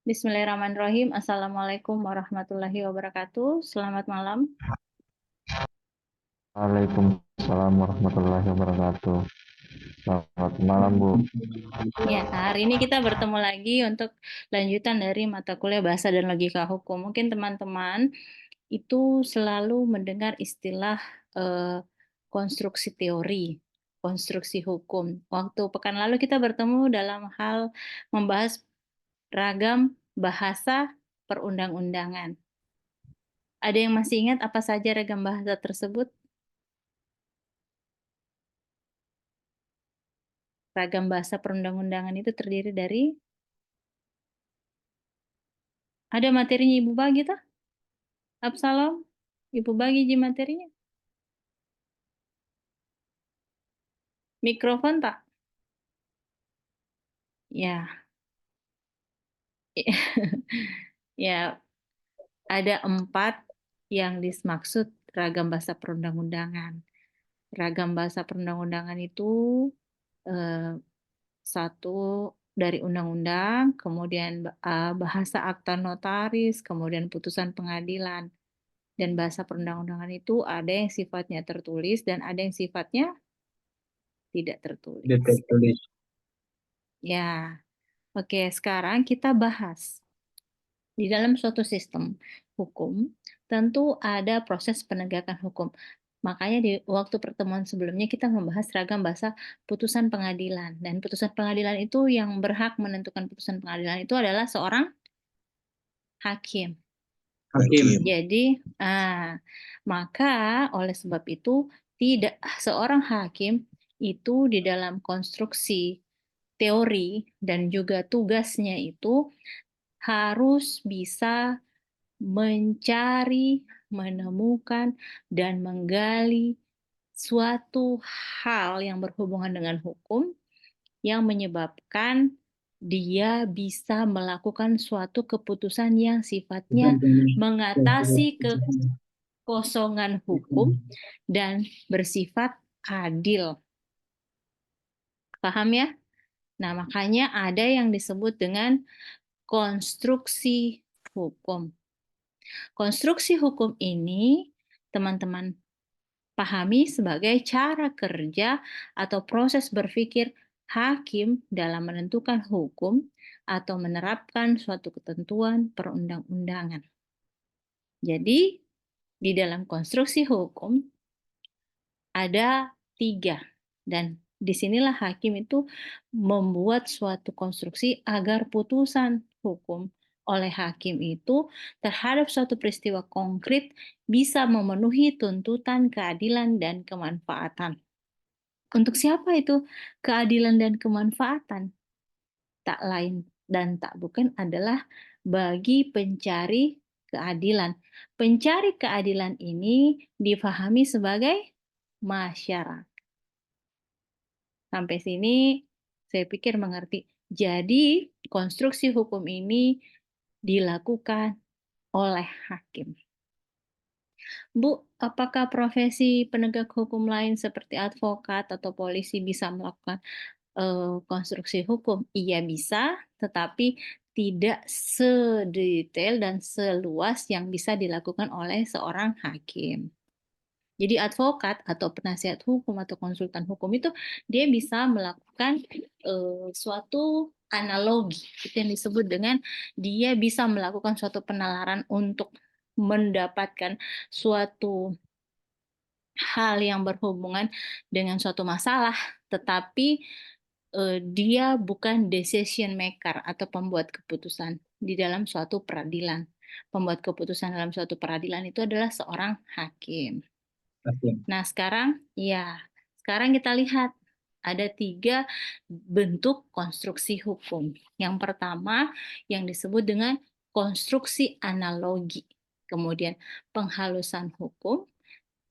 Bismillahirrahmanirrahim. Assalamualaikum warahmatullahi wabarakatuh. Selamat malam. Waalaikumsalam warahmatullahi wabarakatuh. Selamat malam, Bu. Ya, hari ini kita bertemu lagi untuk lanjutan dari mata kuliah Bahasa dan Logika Hukum. Mungkin teman-teman itu selalu mendengar istilah konstruksi teori, konstruksi hukum. Waktu pekan lalu kita bertemu dalam hal membahas ragam bahasa perundang-undangan. Ada yang masih ingat apa saja ragam bahasa tersebut? Ragam bahasa perundang-undangan itu terdiri dari, ada materinya Ibu bagi tak? Absalom, Ibu bagi ji materinya. Mikrofon tak? Ya, ya, ada 4 yang dimaksud ragam bahasa perundang-undangan. Ragam bahasa perundang-undangan itu satu dari undang-undang, kemudian bahasa akta notaris, kemudian putusan pengadilan. Dan bahasa perundang-undangan itu ada yang sifatnya tertulis dan ada yang sifatnya tidak tertulis. Tidak tertulis. Ya, oke, sekarang kita bahas. Di dalam suatu sistem hukum, tentu ada proses penegakan hukum. Makanya di waktu pertemuan sebelumnya kita membahas ragam bahasa putusan pengadilan. Dan putusan pengadilan itu yang berhak menentukan putusan pengadilan itu adalah seorang hakim. Hakim. Jadi, maka oleh sebab itu tidak seorang hakim itu di dalam konstruksi teori dan juga tugasnya itu harus bisa mencari, menemukan, dan menggali suatu hal yang berhubungan dengan hukum yang menyebabkan dia bisa melakukan suatu keputusan yang sifatnya mengatasi kekosongan hukum dan bersifat adil. Paham ya? Nah, makanya ada yang disebut dengan konstruksi hukum. Konstruksi hukum ini teman-teman pahami sebagai cara kerja atau proses berpikir hakim dalam menentukan hukum atau menerapkan suatu ketentuan perundang-undangan. Jadi, di dalam konstruksi hukum ada 3, dan disinilah hakim itu membuat suatu konstruksi agar putusan hukum oleh hakim itu terhadap suatu peristiwa konkret bisa memenuhi tuntutan keadilan dan kemanfaatan. Untuk siapa itu keadilan dan kemanfaatan? Tak lain dan tak bukan adalah bagi pencari keadilan. Pencari keadilan ini difahami sebagai masyarakat. Sampai sini saya pikir mengerti. Jadi, konstruksi hukum ini dilakukan oleh hakim. Bu, apakah profesi penegak hukum lain seperti advokat atau polisi bisa melakukan konstruksi hukum? Iya bisa, tetapi tidak sedetail dan seluas yang bisa dilakukan oleh seorang hakim. Jadi advokat atau penasihat hukum atau konsultan hukum itu dia bisa melakukan suatu analogi, itu yang disebut dengan dia bisa melakukan suatu penalaran untuk mendapatkan suatu hal yang berhubungan dengan suatu masalah, tetapi dia bukan decision maker atau pembuat keputusan di dalam suatu peradilan. Pembuat keputusan dalam suatu peradilan itu adalah seorang hakim. Nah, sekarang kita lihat ada 3 bentuk konstruksi hukum. Yang pertama yang disebut dengan konstruksi analogi, kemudian penghalusan hukum,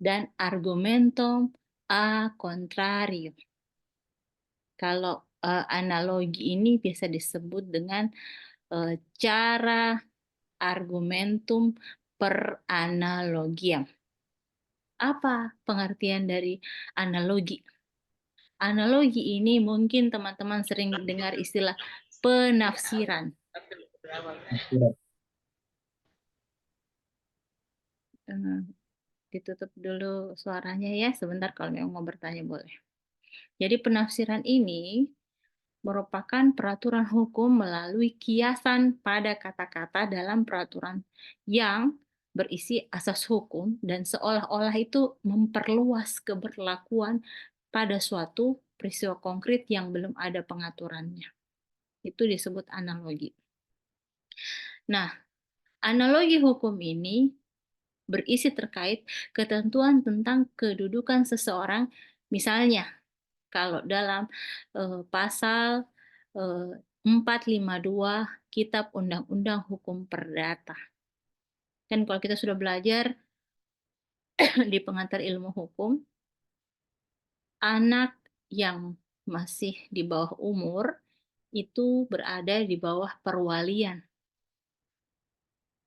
dan argumentum a contrario. Kalau analogi ini biasa disebut dengan cara argumentum per analogiam. Apa pengertian dari analogi? Analogi ini mungkin teman-teman sering dengar istilah penafsiran. Eh, Ditutup dulu suaranya ya, sebentar kalau memang mau bertanya boleh. Jadi penafsiran ini merupakan peraturan hukum melalui kiasan pada kata-kata dalam peraturan yang berisi asas hukum dan seolah-olah itu memperluas keberlakuan pada suatu peristiwa konkret yang belum ada pengaturannya. Itu disebut analogi. Nah, analogi hukum ini berisi terkait ketentuan tentang kedudukan seseorang, misalnya kalau dalam pasal 452 Kitab Undang-Undang Hukum Perdata. Kan kalau kita sudah belajar di pengantar ilmu hukum, anak yang masih di bawah umur itu berada di bawah perwalian.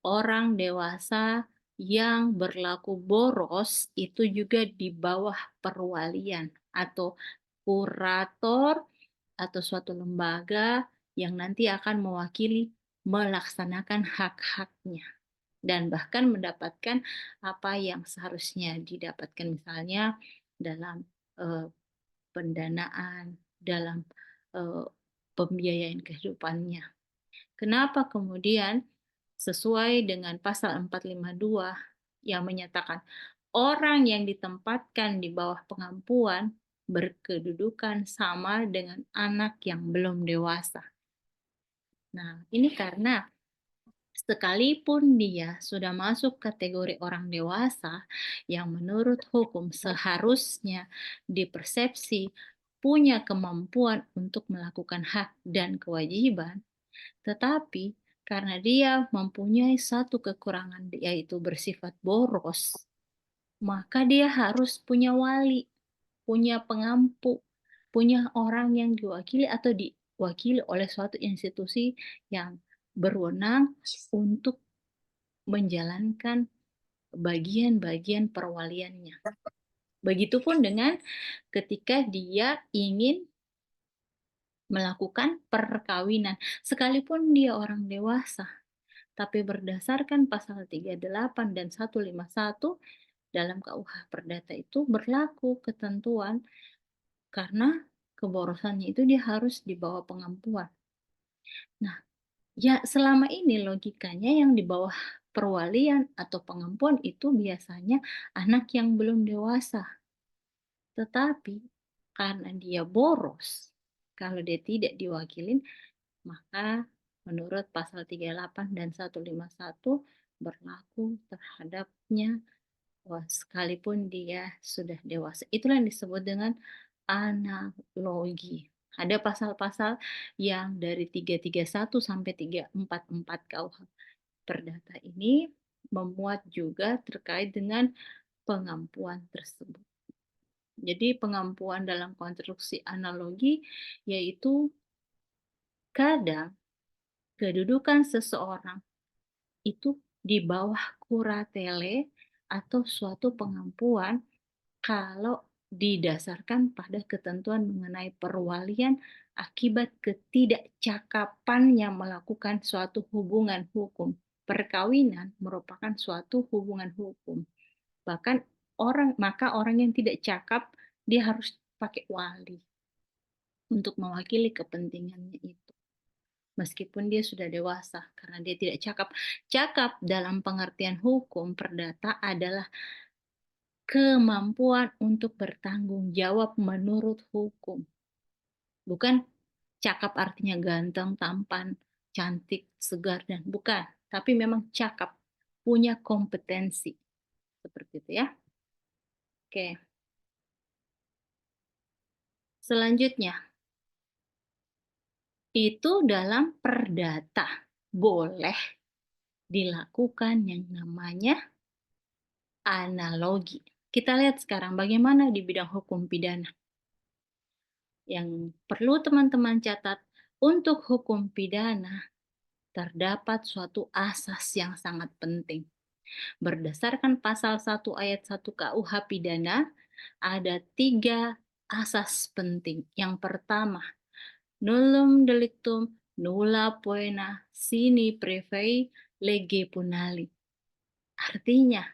Orang dewasa yang berlaku boros itu juga di bawah perwalian atau kurator atau suatu lembaga yang nanti akan mewakili melaksanakan hak-haknya dan bahkan mendapatkan apa yang seharusnya didapatkan, misalnya dalam eh, pendanaan, dalam eh, pembiayaan kehidupannya. Kenapa kemudian sesuai dengan pasal 452 yang menyatakan orang yang ditempatkan di bawah pengampuan berkedudukan sama dengan anak yang belum dewasa. Nah, ini karena sekalipun dia sudah masuk kategori orang dewasa yang menurut hukum seharusnya dipersepsi punya kemampuan untuk melakukan hak dan kewajiban, tetapi karena dia mempunyai satu kekurangan yaitu bersifat boros, maka dia harus punya wali, punya pengampu, punya orang yang diwakili atau diwakili oleh suatu institusi yang berwenang untuk menjalankan bagian-bagian perwaliannya. Begitupun dengan ketika dia ingin melakukan perkawinan, sekalipun dia orang dewasa, tapi berdasarkan pasal 38 dan 151 dalam KUH Perdata itu berlaku ketentuan karena keborosannya itu dia harus dibawa pengampuan. Nah, ya selama ini logikanya yang di bawah perwalian atau pengampuan itu biasanya anak yang belum dewasa. Tetapi karena dia boros, kalau dia tidak diwakilin, maka menurut pasal 38 dan 151 berlaku terhadapnya sekalipun dia sudah dewasa. Itulah yang disebut dengan analogi. Ada pasal-pasal yang dari 331 sampai 344 KUH Perdata ini memuat juga terkait dengan pengampuan tersebut. Jadi pengampuan dalam konstruksi analogi yaitu kadang kedudukan seseorang itu di bawah kuratele atau suatu pengampuan kalau didasarkan pada ketentuan mengenai perwalian akibat ketidakcakapannya melakukan suatu hubungan hukum. Perkawinan merupakan suatu hubungan hukum. Bahkan orang yang tidak cakap dia harus pakai wali untuk mewakili kepentingannya itu. Meskipun dia sudah dewasa, karena dia tidak cakap. Cakap dalam pengertian hukum perdata adalah kemampuan untuk bertanggung jawab menurut hukum. Bukan cakap artinya ganteng, tampan, cantik, segar, dan bukan. Tapi memang cakap, punya kompetensi. Seperti itu ya. Oke. Selanjutnya, itu dalam perdata boleh dilakukan yang namanya analogi. Kita lihat sekarang bagaimana di bidang hukum pidana. Yang perlu teman-teman catat, untuk hukum pidana terdapat suatu asas yang sangat penting. Berdasarkan pasal 1 ayat 1 KUH Pidana, ada 3 asas penting. Yang pertama, nullum delictum nulla poena sine prevei lege punali. Artinya,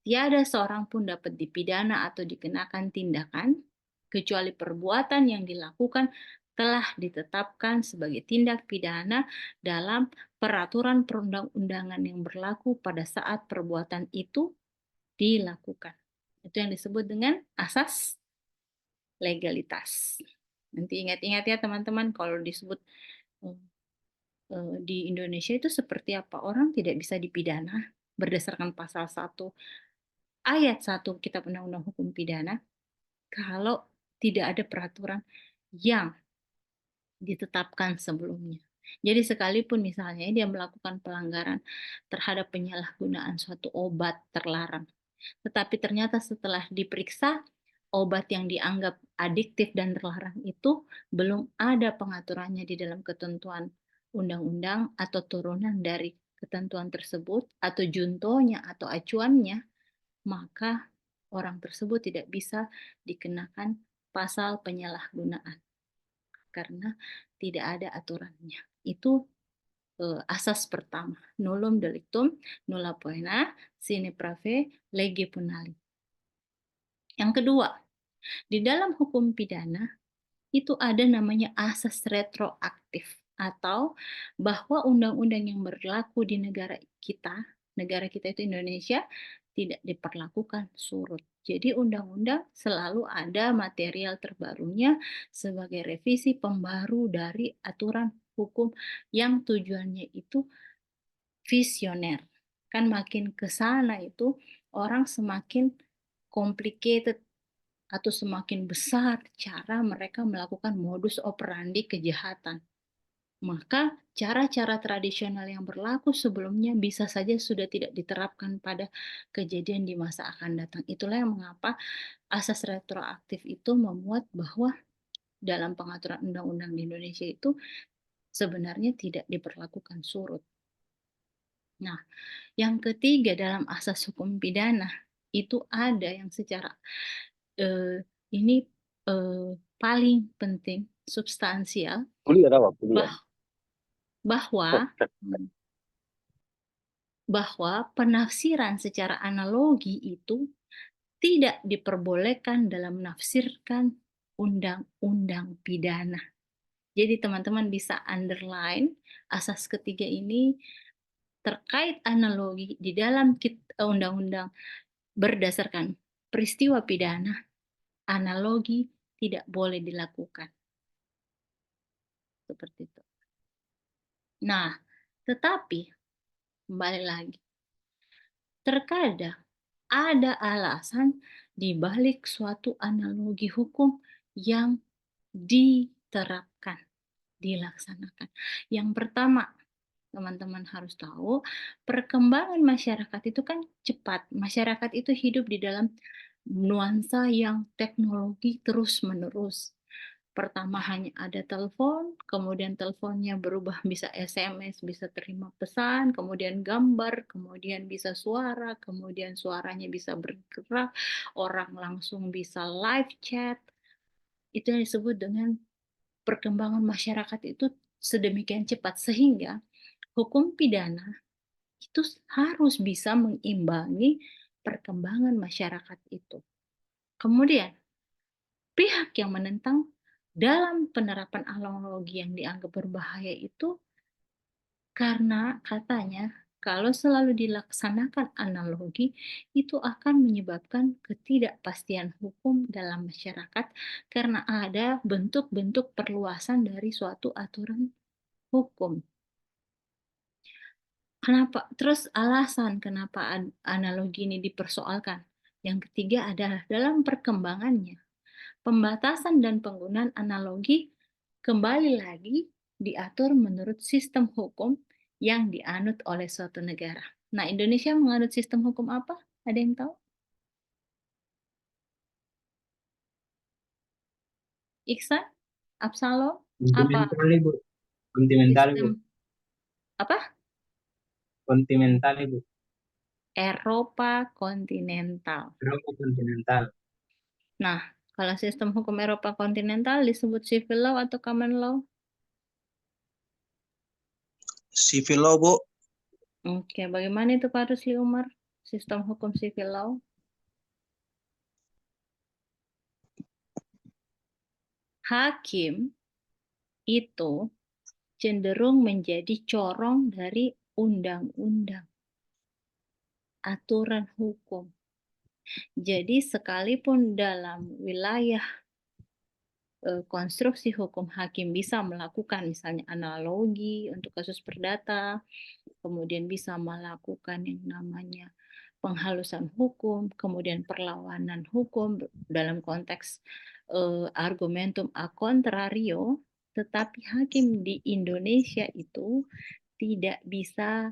tiada seorang pun dapat dipidana atau dikenakan tindakan kecuali perbuatan yang dilakukan telah ditetapkan sebagai tindak pidana dalam peraturan perundang-undangan yang berlaku pada saat perbuatan itu dilakukan. Itu yang disebut dengan asas legalitas. Nanti ingat-ingat ya teman-teman, kalau disebut di Indonesia itu seperti apa? Orang tidak bisa dipidana berdasarkan pasal 1 ayat 1 Kitab Undang-Undang Hukum Pidana kalau tidak ada peraturan yang ditetapkan sebelumnya. Jadi sekalipun misalnya dia melakukan pelanggaran terhadap penyalahgunaan suatu obat terlarang, tetapi ternyata setelah diperiksa obat yang dianggap adiktif dan terlarang itu belum ada pengaturannya di dalam ketentuan undang-undang atau turunan dari ketentuan tersebut atau juntonya atau acuannya, maka orang tersebut tidak bisa dikenakan pasal penyalahgunaan karena tidak ada aturannya. Itu asas pertama, nullum delictum nulla poena sine prave lege punali. Yang kedua, di dalam hukum pidana itu ada namanya asas retroaktif atau bahwa undang-undang yang berlaku di negara kita itu Indonesia, tidak diperlakukan surut. Jadi undang-undang selalu ada material terbarunya sebagai revisi pembaru dari aturan hukum yang tujuannya itu visioner. Kan makin ke sana itu orang semakin complicated atau semakin besar cara mereka melakukan modus operandi kejahatan. Maka cara-cara tradisional yang berlaku sebelumnya bisa saja sudah tidak diterapkan pada kejadian di masa akan datang. Itulah yang mengapa asas retroaktif itu memuat bahwa dalam pengaturan undang-undang di Indonesia itu sebenarnya tidak diperlakukan surut. Nah, yang ketiga dalam asas hukum pidana itu ada yang secara ini paling penting, substansial, Kuliah apa? Kuliah. bah- bahwa penafsiran secara analogi itu tidak diperbolehkan dalam menafsirkan undang-undang pidana. Jadi teman-teman bisa underline asas ketiga ini terkait analogi di dalam undang-undang berdasarkan peristiwa pidana, analogi tidak boleh dilakukan. Seperti itu. Nah, tetapi kembali lagi, terkadang ada alasan di balik suatu analogi hukum yang diterapkan, dilaksanakan. Yang pertama, teman-teman harus tahu, perkembangan masyarakat itu kan cepat. Masyarakat itu hidup di dalam nuansa yang teknologi terus-menerus. Pertama hanya ada telepon, kemudian teleponnya berubah bisa SMS, bisa terima pesan, kemudian gambar, kemudian bisa suara, kemudian suaranya bisa bergerak, orang langsung bisa live chat. Itu yang disebut dengan perkembangan masyarakat itu sedemikian cepat sehingga hukum pidana itu harus bisa mengimbangi perkembangan masyarakat itu. Kemudian, pihak yang menentang dalam penerapan analogi yang dianggap berbahaya itu karena katanya kalau selalu dilaksanakan analogi itu akan menyebabkan ketidakpastian hukum dalam masyarakat karena ada bentuk-bentuk perluasan dari suatu aturan hukum. Kenapa? Terus alasan kenapa analogi ini dipersoalkan. Yang ketiga adalah dalam perkembangannya pembatasan dan penggunaan analogi kembali lagi diatur menurut sistem hukum yang dianut oleh suatu negara. Nah, Indonesia menganut sistem hukum apa? Ada yang tahu? Iksan? Absalom? Apa Kontinental ibu, kontinental ibu, sistem apa? kontinental ibu, Eropa kontinental. Eropa kontinental, Nah, kalau sistem hukum Eropa kontinental disebut civil law atau common law? Civil law, Bu. Oke, bagaimana itu Pak Rusli Umar? Sistem hukum civil law? Hakim itu cenderung menjadi corong dari undang-undang, aturan hukum. Jadi sekalipun dalam wilayah konstruksi hukum hakim bisa melakukan misalnya analogi untuk kasus perdata, kemudian bisa melakukan yang namanya penghalusan hukum, kemudian perlawanan hukum dalam konteks argumentum a contrario, tetapi hakim di Indonesia itu tidak bisa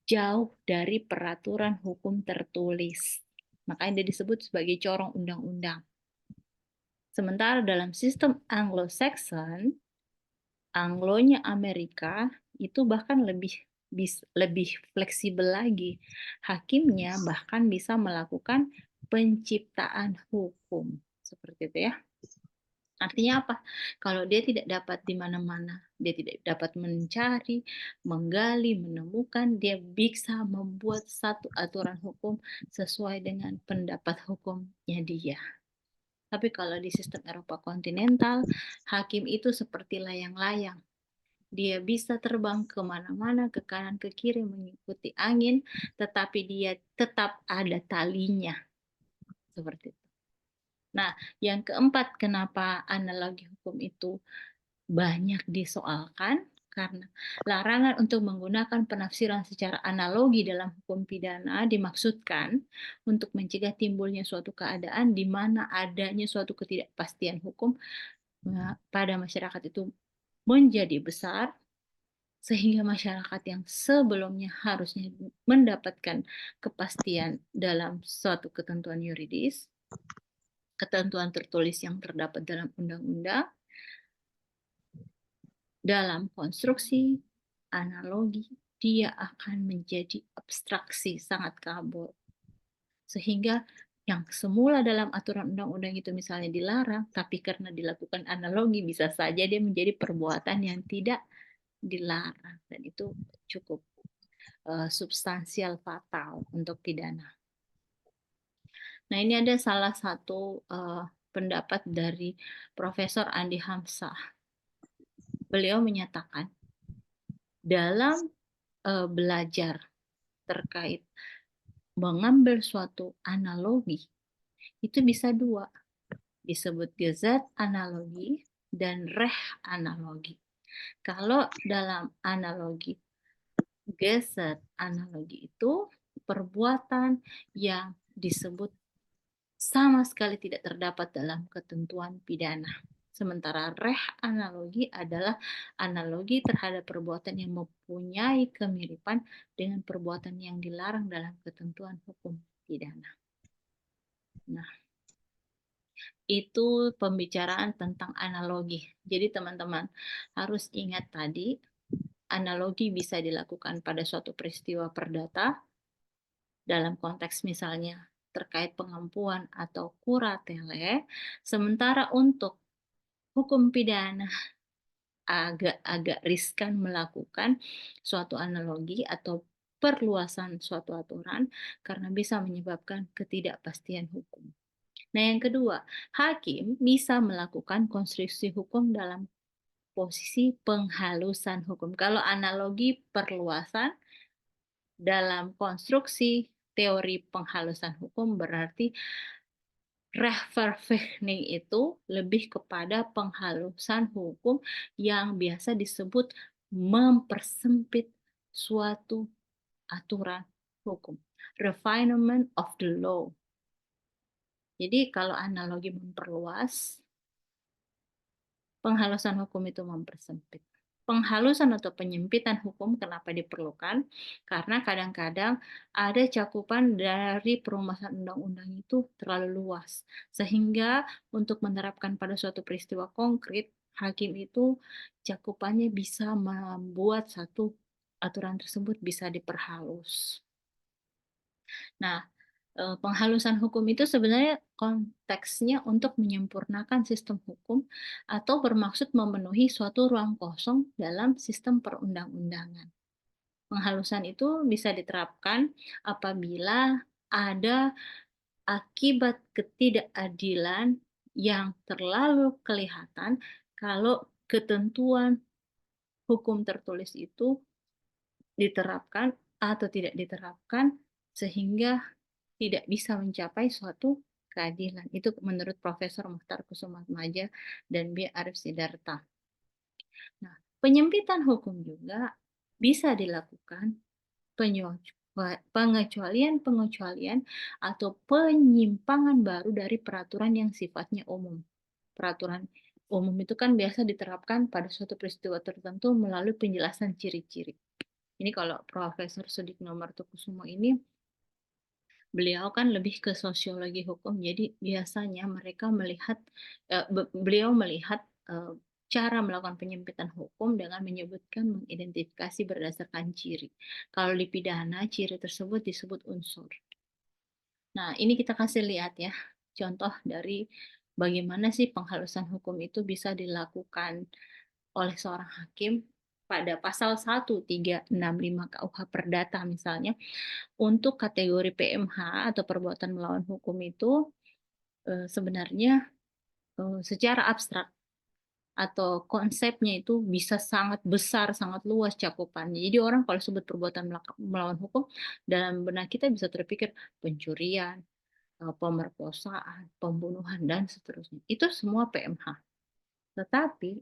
jauh dari peraturan hukum tertulis. Makanya dia disebut sebagai corong undang-undang. Sementara dalam sistem Anglo-Saxon, Anglonya Amerika itu bahkan lebih fleksibel lagi. Hakimnya bahkan bisa melakukan penciptaan hukum. Seperti itu ya. Artinya apa? Kalau dia tidak dapat di mana-mana, dia tidak dapat mencari, menggali, menemukan, dia bisa membuat satu aturan hukum sesuai dengan pendapat hukumnya dia. Tapi kalau di sistem Eropa kontinental, hakim itu seperti layang-layang. Dia bisa terbang kemana-mana, ke kanan, ke kiri, mengikuti angin, tetapi dia tetap ada talinya. Seperti itu. Nah, yang keempat, kenapa analogi hukum itu banyak disoalkan? Karena larangan untuk menggunakan penafsiran secara analogi dalam hukum pidana dimaksudkan untuk mencegah timbulnya suatu keadaan di mana adanya suatu ketidakpastian hukum pada masyarakat itu menjadi besar, sehingga masyarakat yang sebelumnya harusnya mendapatkan kepastian dalam suatu ketentuan yuridis, ketentuan tertulis yang terdapat dalam undang-undang, dalam konstruksi analogi, dia akan menjadi abstraksi sangat kabur. Sehingga yang semula dalam aturan undang-undang itu misalnya dilarang, tapi karena dilakukan analogi bisa saja dia menjadi perbuatan yang tidak dilarang. Dan itu cukup substansial fatal untuk pidana. Nah, ini ada salah satu pendapat dari Profesor Andi Hamzah. Beliau menyatakan dalam belajar terkait mengambil suatu analogi itu bisa dua, disebut gezat analogi dan reh analogi. Kalau dalam analogi gezat analogi itu perbuatan yang disebut sama sekali tidak terdapat dalam ketentuan pidana. Sementara reh analogi adalah analogi terhadap perbuatan yang mempunyai kemiripan dengan perbuatan yang dilarang dalam ketentuan hukum pidana. Nah, itu pembicaraan tentang analogi. Jadi teman-teman harus ingat tadi, analogi bisa dilakukan pada suatu peristiwa perdata, dalam konteks misalnya terkait pengampuan atau kuratele, sementara untuk hukum pidana agak riskan melakukan suatu analogi atau perluasan suatu aturan karena bisa menyebabkan ketidakpastian hukum. Nah, yang kedua, hakim bisa melakukan konstruksi hukum dalam posisi penghalusan hukum. Kalau analogi perluasan, dalam konstruksi teori penghalusan hukum berarti Rechtsverfechting itu lebih kepada penghalusan hukum yang biasa disebut mempersempit suatu aturan hukum. Refinement of the law. Jadi kalau analogi memperluas, penghalusan hukum itu mempersempit. Penghalusan atau penyempitan hukum kenapa diperlukan? Karena kadang-kadang ada cakupan dari perumusan undang-undang itu terlalu luas. Sehingga untuk menerapkan pada suatu peristiwa konkret, hakim itu cakupannya bisa membuat satu aturan tersebut bisa diperhalus. Nah, Penghalusan hukum itu sebenarnya konteksnya untuk menyempurnakan sistem hukum atau bermaksud memenuhi suatu ruang kosong dalam sistem perundang-undangan. Penghalusan itu bisa diterapkan apabila ada akibat ketidakadilan yang terlalu kelihatan kalau ketentuan hukum tertulis itu diterapkan atau tidak diterapkan sehingga tidak bisa mencapai suatu keadilan. Itu menurut Profesor Muhtar Kusumatmaja dan B. Arif Sidarta. Nah, penyempitan hukum juga bisa dilakukan pengecualian-pengecualian atau penyimpangan baru dari peraturan yang sifatnya umum. Peraturan umum itu kan biasa diterapkan pada suatu peristiwa tertentu melalui penjelasan ciri-ciri. Ini kalau Profesor Sudikno Martokusumo ini, beliau kan lebih ke sosiologi hukum, jadi biasanya mereka melihat, beliau melihat cara melakukan penyempitan hukum dengan menyebutkan mengidentifikasi berdasarkan ciri. Kalau di pidana, ciri tersebut disebut unsur. Nah, ini kita kasih lihat ya, contoh dari bagaimana sih penghalusan hukum itu bisa dilakukan oleh seorang hakim pada pasal 1365 KUH Perdata misalnya. Untuk kategori PMH atau perbuatan melawan hukum itu sebenarnya secara abstrak atau konsepnya itu bisa sangat besar, sangat luas cakupannya. Jadi orang kalau sebut perbuatan melawan hukum, dalam benak kita bisa terpikir pencurian, pemerkosaan, pembunuhan, dan seterusnya. Itu semua PMH. Tetapi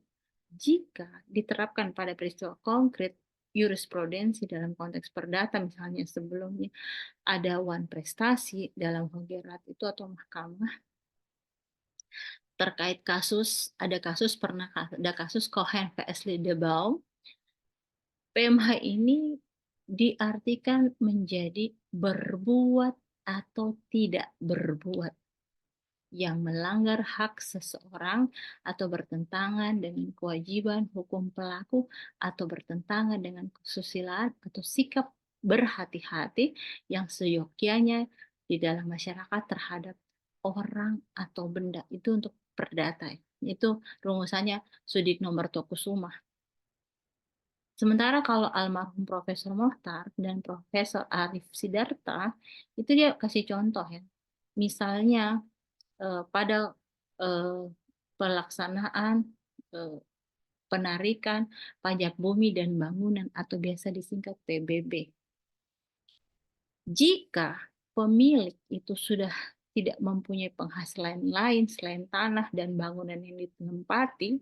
jika diterapkan pada peristiwa konkret, jurisprudensi dalam konteks perdata misalnya sebelumnya ada wan prestasi dalam Hogerat itu atau mahkamah terkait kasus, ada kasus Cohen vs Lidebau. PMH ini diartikan menjadi berbuat atau tidak berbuat yang melanggar hak seseorang atau bertentangan dengan kewajiban hukum pelaku atau bertentangan dengan kesusilaan atau sikap berhati-hati yang seyogyanya di dalam masyarakat terhadap orang atau benda. Itu untuk perdata. Itu rumusannya Sudikno Martokusuma. Sementara kalau almarhum Profesor Mohtar dan Profesor Arif Sidarta, itu dia kasih contoh ya. Misalnya pada pelaksanaan penarikan pajak bumi dan bangunan atau biasa disingkat PBB. Jika pemilik itu sudah tidak mempunyai penghasilan lain selain tanah dan bangunan yang ditempati,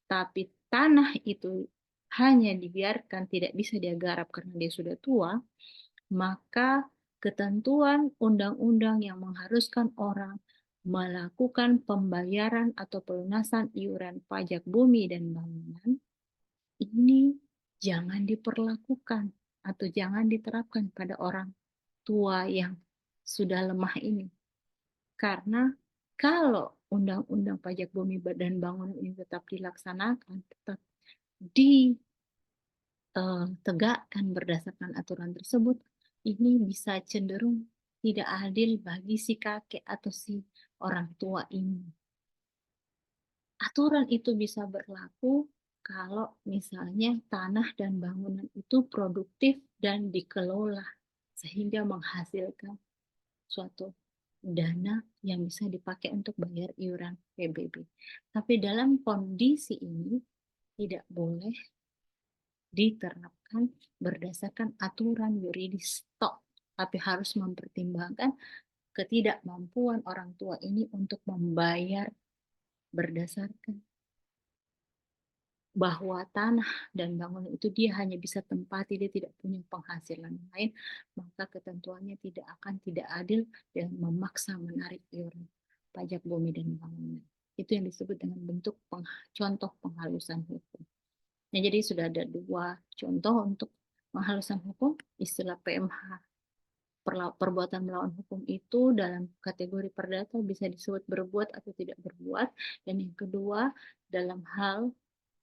tapi tanah itu hanya dibiarkan tidak bisa dia garap karena dia sudah tua, maka ketentuan undang-undang yang mengharuskan orang melakukan pembayaran atau pelunasan iuran pajak bumi dan bangunan ini jangan diperlakukan atau jangan diterapkan pada orang tua yang sudah lemah ini. Karena kalau undang-undang pajak bumi dan bangunan ini tetap dilaksanakan, tetap ditegakkan berdasarkan aturan tersebut, ini bisa cenderung tidak adil bagi si kakek atau si orang tua ini. Aturan itu bisa berlaku kalau misalnya tanah dan bangunan itu produktif dan dikelola sehingga menghasilkan suatu dana yang bisa dipakai untuk bayar iuran PBB. Tapi dalam kondisi ini tidak boleh diterapkan berdasarkan aturan yuridis tok, tapi harus mempertimbangkan ketidakmampuan orang tua ini untuk membayar berdasarkan bahwa tanah dan bangunan itu dia hanya bisa tempati, dia tidak punya penghasilan lain, maka ketentuannya tidak adil dan memaksa menarik iuran pajak bumi dan bangunan. Itu yang disebut dengan bentuk contoh penghalusan hukum. Nah, jadi sudah ada dua contoh untuk penghalusan hukum, istilah PMH. Perbuatan melawan hukum itu dalam kategori perdata bisa disebut berbuat atau tidak berbuat. Dan yang kedua, dalam hal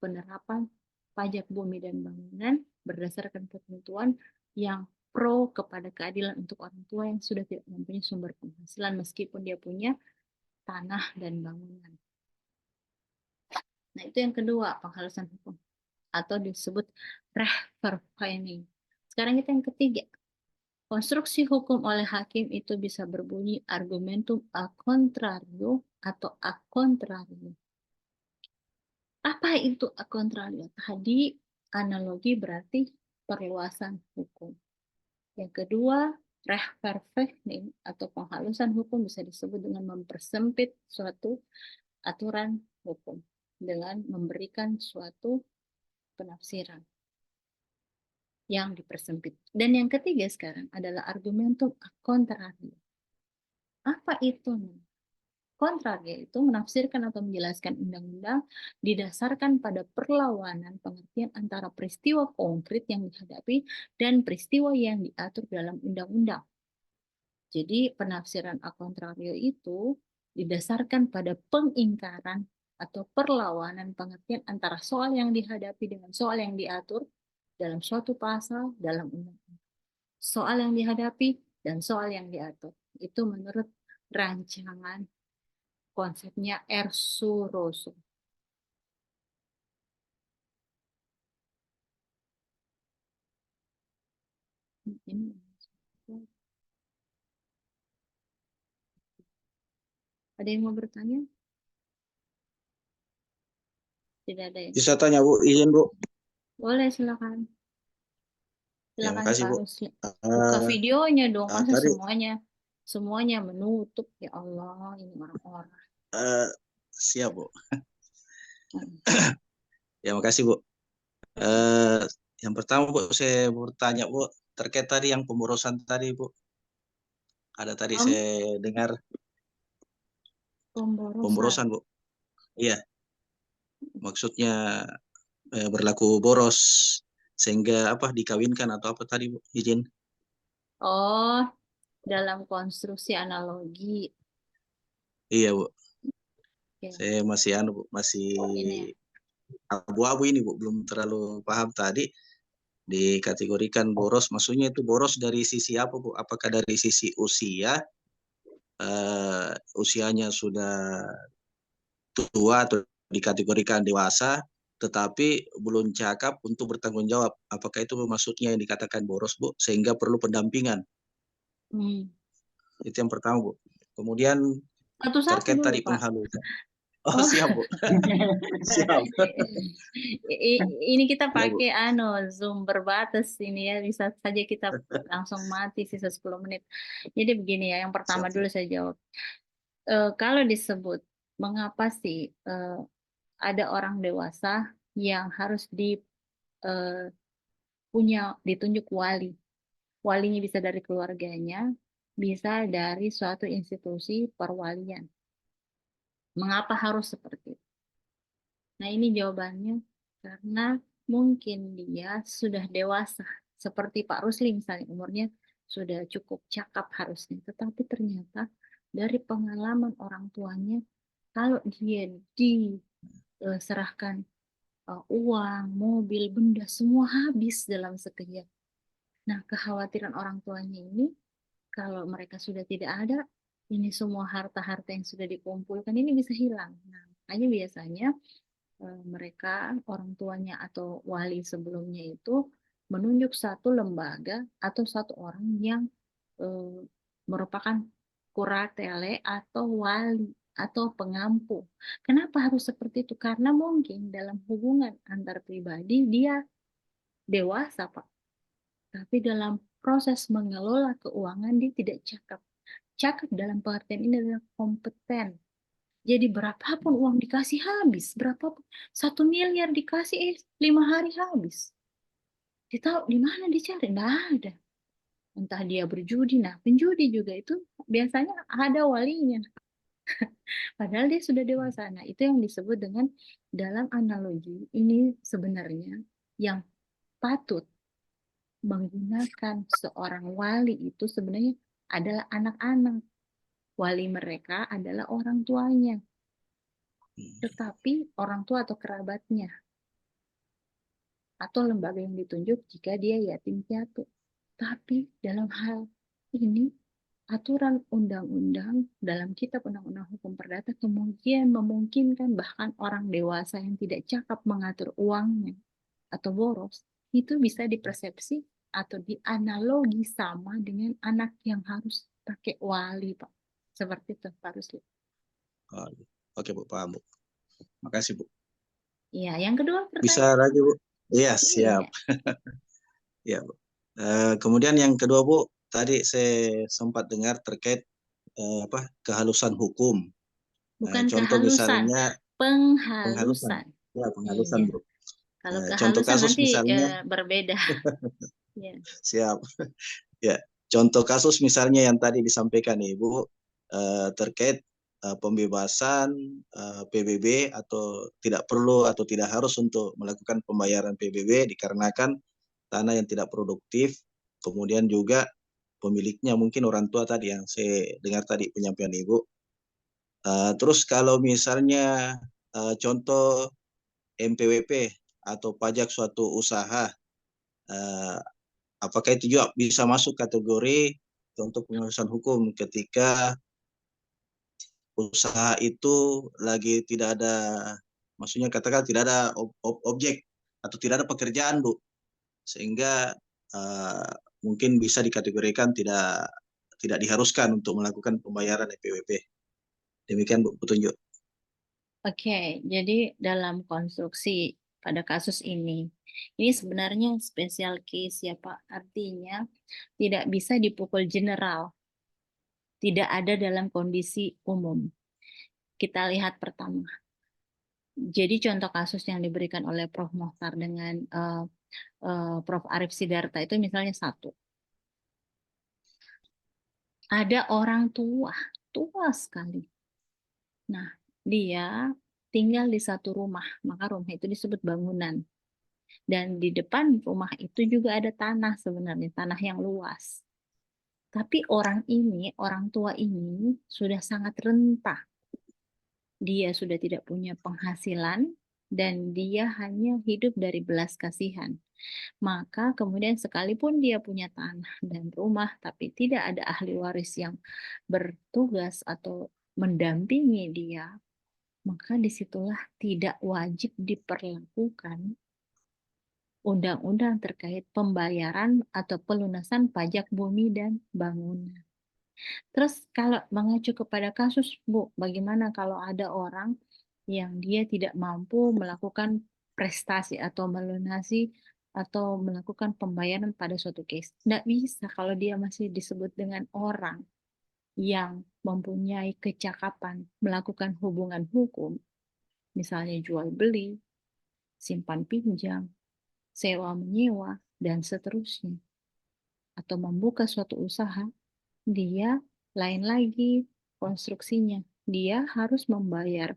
penerapan pajak bumi dan bangunan berdasarkan ketentuan yang pro kepada keadilan untuk orang tua yang sudah tidak mempunyai sumber penghasilan meskipun dia punya tanah dan bangunan. Nah, itu yang kedua, penghalusan hukum atau disebut reverfaining. Sekarang kita yang ketiga. Konstruksi hukum oleh hakim itu bisa berbunyi argumentum a contrario atau a contrario. Apa itu a contrario? Tadi analogi berarti perluasan hukum. Yang kedua, reverfaining atau penghalusan hukum bisa disebut dengan mempersempit suatu aturan hukum dengan memberikan suatu penafsiran yang dipersempit. Dan yang ketiga sekarang adalah argumentum a contrario. Apa itu? Contrario itu menafsirkan atau menjelaskan undang-undang didasarkan pada perlawanan pengertian antara peristiwa konkret yang dihadapi dan peristiwa yang diatur dalam undang-undang. Jadi penafsiran a contrario itu didasarkan pada pengingkaran atau perlawanan pengertian antara soal yang dihadapi dengan soal yang diatur dalam suatu pasal dalam undang-undang. Soal yang dihadapi dan soal yang diatur. Itu menurut rancangan konsepnya Ersuroso. Ini. Ada yang mau bertanya? Tidak ada ya? Bisa tanya Bu, izin Bu. Boleh, silakan. Ya, Silakan makasih Pak Bu. Rusli. Buka videonya dong, masa Tadi semuanya menutup. Ya Allah, ini orang-orang. siap Bu. Hmm. Ya, makasih Bu. Yang pertama Bu, saya bertanya Bu, terkait tadi yang pemborosan tadi Bu. Ada tadi saya dengar pemborosan Bu. Iya. Maksudnya berlaku boros sehingga apa dikawinkan atau apa tadi Bu? Izin. Oh, dalam konstruksi analogi. Iya Bu. Ya, Saya masih Bu, masih ini. abu-abu ini Bu, belum terlalu paham tadi. Dikategorikan boros, maksudnya itu boros dari sisi apa Bu? Apakah dari sisi usia, usianya sudah tua atau dikategorikan dewasa, tetapi belum cakap untuk bertanggung jawab. Apakah itu maksudnya yang dikatakan boros Bu? Sehingga perlu pendampingan. Itu yang pertama Bu. Kemudian Satu-satu terkait dulu tadi Pak. penghalusan. Oh, siap Bu. Siap. Ini kita Ya, Bu. pakai Zoom berbatas ini ya, bisa saja kita langsung mati sisa 10 menit. Jadi begini ya, yang pertama Siap. dulu saya jawab. Kalau disebut mengapa sih ada orang dewasa yang harus punya ditunjuk wali. Walinya bisa dari keluarganya, bisa dari suatu institusi perwalian. Mengapa harus seperti itu? Nah, ini jawabannya karena mungkin dia sudah dewasa. Seperti Pak Rusli misalnya, umurnya sudah cukup cakap harusnya. Tetapi ternyata dari pengalaman orang tuanya, kalau dia diserahkan uang, mobil, benda, semua habis dalam sekejap. Nah, kekhawatiran orang tuanya ini, kalau mereka sudah tidak ada, ini semua harta-harta yang sudah dikumpulkan ini bisa hilang. Nah, makanya biasanya mereka orang tuanya atau wali sebelumnya itu menunjuk satu lembaga atau satu orang yang merupakan kuratele atau wali atau pengampu. Kenapa harus seperti itu? Karena mungkin dalam hubungan antar pribadi dia dewasa, Pak. Tapi dalam proses mengelola keuangan dia tidak cakap. Cakap dalam pengertian ini adalah kompeten. Jadi berapapun uang dikasih habis, berapapun 1 miliar dikasih 5 hari habis. Dia tahu di mana dicari, nggak ada. Entah dia berjudi, nah penjudi juga itu biasanya ada walinya. Padahal dia sudah dewasa. Nah itu yang disebut dengan dalam analogi ini sebenarnya yang patut menggunakan seorang wali itu sebenarnya adalah anak-anak. Wali mereka adalah orang tuanya. Tetapi orang tua atau kerabatnya atau lembaga yang ditunjuk jika dia yatim piatu. Tapi dalam hal ini, aturan undang-undang dalam kitab undang-undang hukum perdata kemudian memungkinkan bahkan orang dewasa yang tidak cakap mengatur uangnya atau boros, itu bisa dipersepsi atau dianalogi sama dengan anak yang harus pakai wali, Pak. Seperti itu, Pak Rusli. Oh, oke Bu, paham Bu. Makasih Bu. Iya, yang kedua Bisa pertanyaan. lagi Bu? Iya, siap. Ya Bu. Kemudian yang kedua Bu, tadi saya sempat dengar terkait kehalusan hukum. Bukan Contoh kehalusan, misalnya penghalusan. penghalusan. Ya, penghalusan Iya. Bu. Kalau Contoh kehalusan kasus nanti misalnya, berbeda. Ya. siap. Ya, contoh kasus misalnya yang tadi disampaikan Ibu terkait pembebasan PBB atau tidak perlu atau tidak harus untuk melakukan pembayaran PBB dikarenakan tanah yang tidak produktif, kemudian juga pemiliknya mungkin orang tua tadi yang saya dengar tadi penyampaian Ibu. Terus kalau misalnya contoh MPWP atau pajak suatu usaha, apakah itu juga bisa masuk kategori untuk penyelesaian hukum ketika usaha itu lagi tidak ada, maksudnya katakan tidak ada objek atau tidak ada pekerjaan Bu, sehingga mungkin bisa dikategorikan tidak diharuskan untuk melakukan pembayaran EPWP. Demikian Bu petunjuk. Oke, jadi dalam konstruksi pada kasus ini sebenarnya spesial case ya Pak. Artinya tidak bisa dipukul general, tidak ada dalam kondisi umum. Kita lihat pertama. Jadi contoh kasus yang diberikan oleh Prof. Mokhtar dengan Prof. Arif Sidarta itu misalnya satu. Ada orang tua sekali. Nah, dia tinggal di satu rumah, maka rumah itu disebut bangunan. Dan di depan rumah itu juga ada tanah sebenarnya, tanah yang luas. Tapi orang tua ini sudah sangat rentah. Dia sudah tidak punya penghasilan dan dia hanya hidup dari belas kasihan. Maka kemudian sekalipun dia punya tanah dan rumah, tapi tidak ada ahli waris yang bertugas atau mendampingi dia, maka disitulah tidak wajib diperlakukan undang-undang terkait pembayaran atau pelunasan pajak bumi dan bangunan. Terus kalau mengacu kepada kasus, Bu, bagaimana kalau ada orang yang dia tidak mampu melakukan prestasi atau melunasi atau melakukan pembayaran pada suatu case? Tidak bisa kalau dia masih disebut dengan orang yang mempunyai kecakapan melakukan hubungan hukum, misalnya jual beli, simpan pinjam, sewa menyewa, dan seterusnya. Atau membuka suatu usaha, dia lain lagi konstruksinya. Dia harus membayar.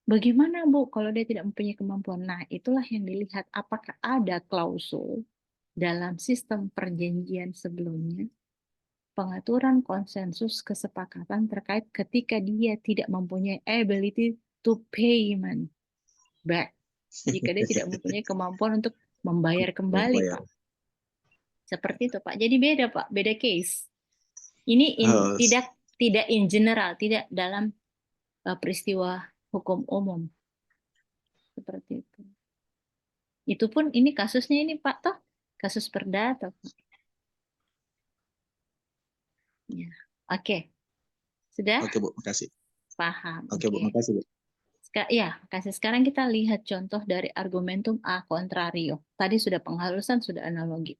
Bagaimana Bu kalau dia tidak mempunyai kemampuan? Nah, itulah yang dilihat apakah ada klausul dalam sistem perjanjian sebelumnya, pengaturan konsensus kesepakatan terkait ketika dia tidak mempunyai ability to payment back. Jika dia tidak mempunyai kemampuan untuk membayar kembali, Pak. Seperti itu, Pak. Jadi beda, Pak. Beda case. Ini tidak in general, tidak dalam peristiwa hukum umum. Seperti itu. Itu pun ini kasusnya ini Pak toh kasus perdata. Ya. Oke. Sudah? Oke Bu, makasih. Paham. Oke Bu, makasih Bu. Ya, kasih. Sekarang kita lihat contoh dari argumentum a contrario. Tadi sudah penghalusan, sudah analogi.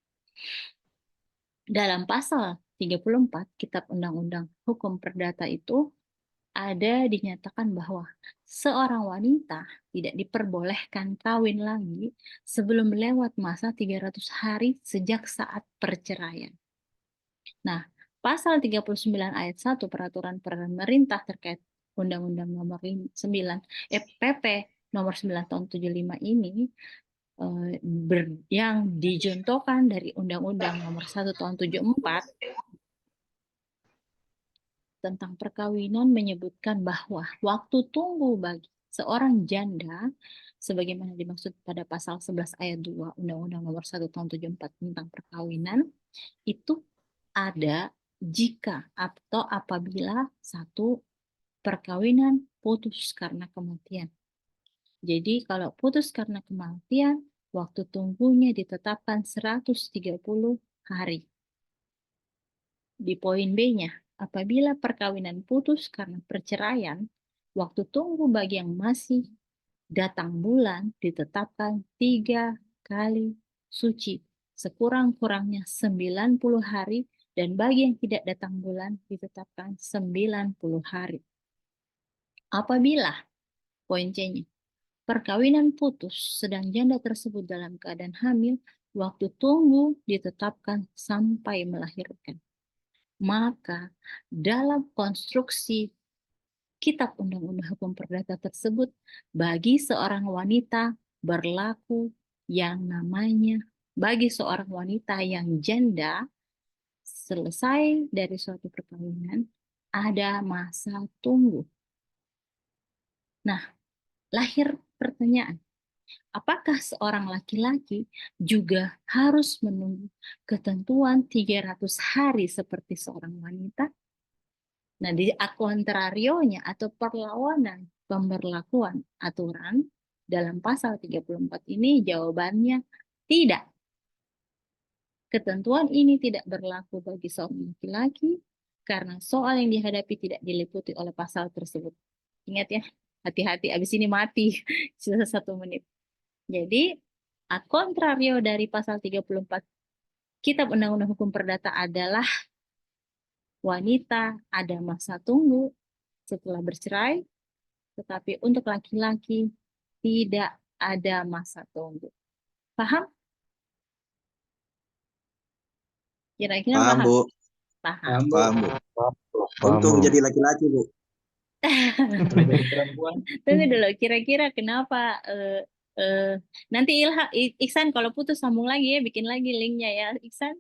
Dalam pasal 34 Kitab Undang-Undang Hukum Perdata itu ada dinyatakan bahwa seorang wanita tidak diperbolehkan kawin lagi sebelum lewat masa 300 hari sejak saat perceraian. Nah, pasal 39 ayat 1 peraturan pemerintah terkait Undang-Undang nomor 9 PP nomor 9 tahun 75 ini yang dicontohkan dari Undang-Undang nomor 1 tahun 74 tentang perkawinan menyebutkan bahwa waktu tunggu bagi seorang janda sebagaimana dimaksud pada pasal 11 ayat 2 Undang-Undang nomor 1 tahun 74 tentang perkawinan itu ada jika atau apabila satu perkawinan putus karena kematian. Jadi kalau putus karena kematian, waktu tunggunya ditetapkan 130 hari. Di poin B-nya, apabila perkawinan putus karena perceraian, waktu tunggu bagi yang masih datang bulan ditetapkan 3 kali suci, sekurang-kurangnya 90 hari, dan bagi yang tidak datang bulan ditetapkan 90 hari. Apabila, poin C-nya, perkawinan putus sedang janda tersebut dalam keadaan hamil, waktu tunggu ditetapkan sampai melahirkan. Maka dalam konstruksi Kitab Undang-Undang Hukum Perdata tersebut, bagi seorang wanita berlaku yang namanya, bagi seorang wanita yang janda selesai dari suatu perkawinan, ada masa tunggu. Nah, lahir pertanyaan, apakah seorang laki-laki juga harus menunggu ketentuan 300 hari seperti seorang wanita? Nah, di kontrarionya atau perlawanan pemberlakuan aturan dalam pasal 34 ini jawabannya tidak. Ketentuan ini tidak berlaku bagi seorang laki-laki karena soal yang dihadapi tidak diliputi oleh pasal tersebut. Ingat ya, hati-hati, abis ini mati sisa 1 menit. Jadi, a contrario dari pasal 34 Kitab Undang-Undang Hukum Perdata adalah wanita ada masa tunggu setelah bercerai, tetapi untuk laki-laki tidak ada masa tunggu. Paham? Kira-kira Paham, paham? Bu. Paham. Paham, Bu. Paham, Bu. Paham, Untung Bu. jadi laki-laki, Bu. Kalau jadi perempuan. Tunggu dulu, kira-kira kenapa nanti Iksan kalau putus sambung lagi ya, bikin lagi linknya ya, Iksan.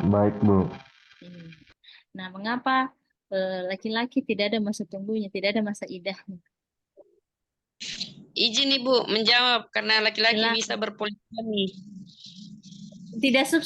Baik, Bu. Nah, mengapa laki-laki tidak ada masa tunggunya, tidak ada masa idahnya? Izin Ibu menjawab karena laki-laki Silakan. bisa berpoligami. Tidak